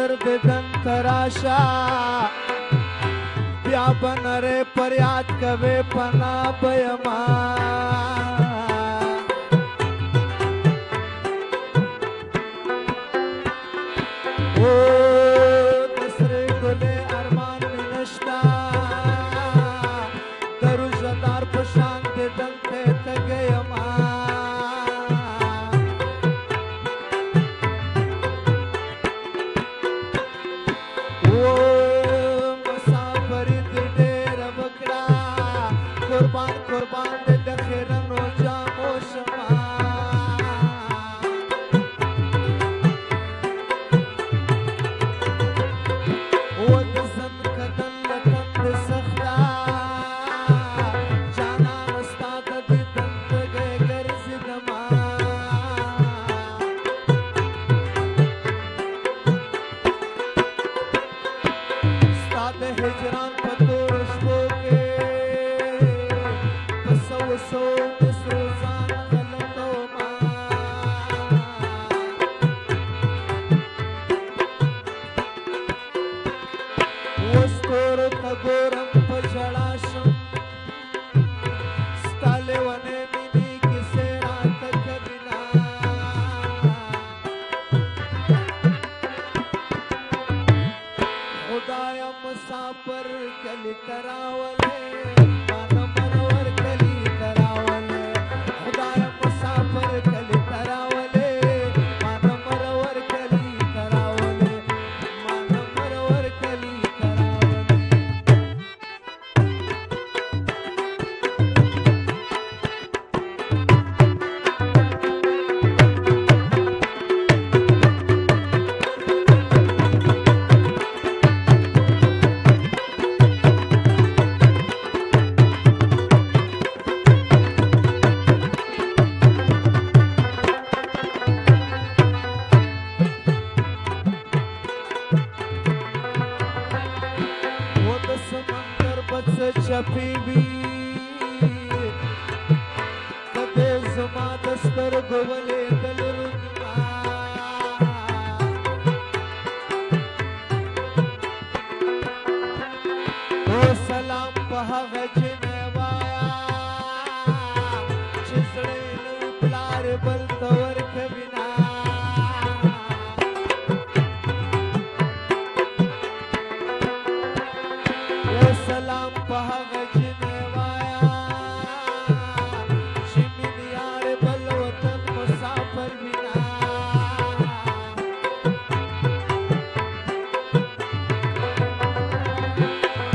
سمندر د دن تراشا بیا بنره پر یاد کوي پنا بېما او دسره ګلې ارمان مې نشتا درو ژدار په شان د دن ته تګېما قربان دې د خیرنو جامو شما و د زن کدن لکن د سختا جانان ستا د دې دندګې ګرځېدما ستا د هجران په تورو شپو کې سو سوزان غلطو ما وستور تګورم په ژړا شم ستا لیونې مینې کیسې راته کوینه خدایا مسافر کلی ته راولې چپی وی کده زما دستر گولې دل رنما او سلام په هغه چې مې وایا چې زړه نه پلار بل تور کوینا او سلام په هغه چې مې وایا چې مینې یار بل وطن مسافر وینا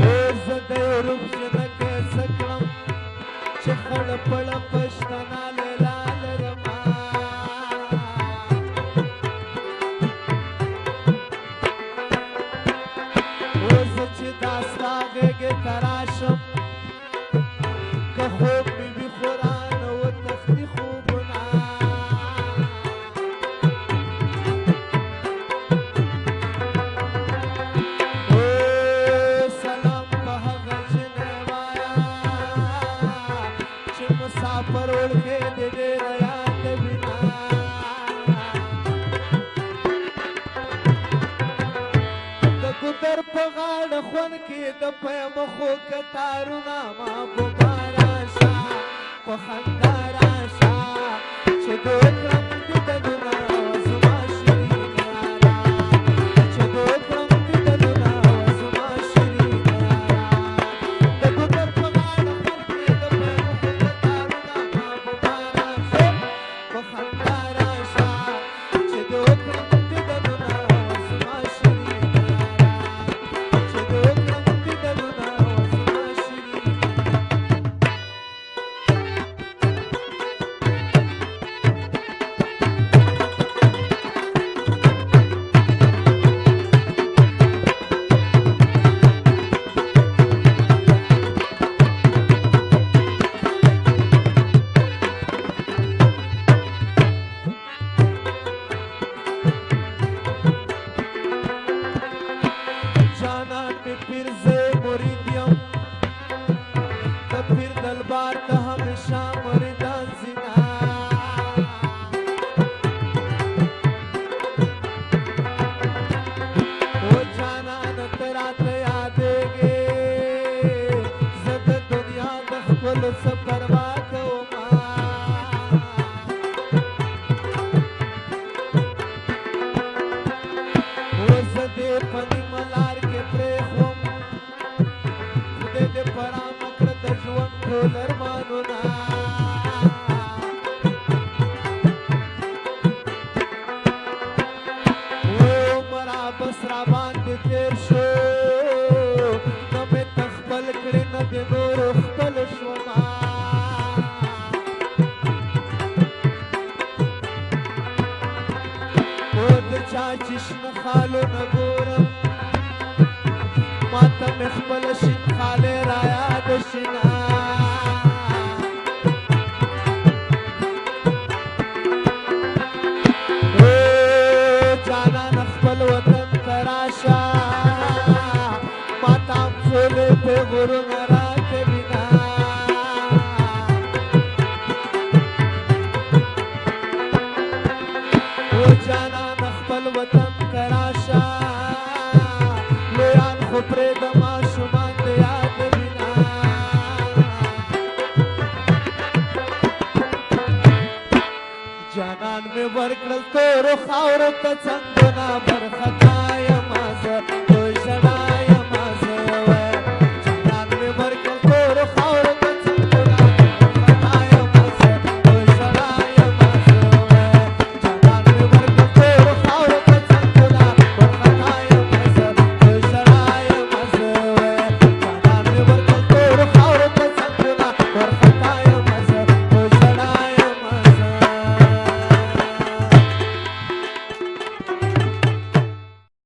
او زه د یو روح ژنکې څه کړم چې خړ پړ پښتنه لیلا لرما او زه چې دا ستا غېږې ته راشم که خوب مې وي خورا نه وتښتي خوبونه او سلام په هغه جنې وایا چې مسافر وړکې دې ډېره یاد وینا د ګودر په غاړه خوند کې د پیمخو کتارونه ما په راشه په خندا راشه چې دوی کړم دیدنونه زما شیرین یاره چې دوی کړم دیدنونه زما شیرین یاره د ګودر په غاړه خوند کې د پیمخو کتارونه ما په راشه په خندا راشه چې دوی کړم دیدنونه زما شیرین بس را باندې تیر شو نه مې ته خپل کړې نه د نورو خپل شوما او د چا چې شنه خالونه ګورم ما ته مې خپله شین خالې را یاد شینه وطن تراشا ماتام سولے پہ غرون راکبینا او جانا نخبل وطن تراشا لویان خبرے دما شمان دیاد بینا جانان میں ورکڑل تو رو خاورو تا چندنا برخط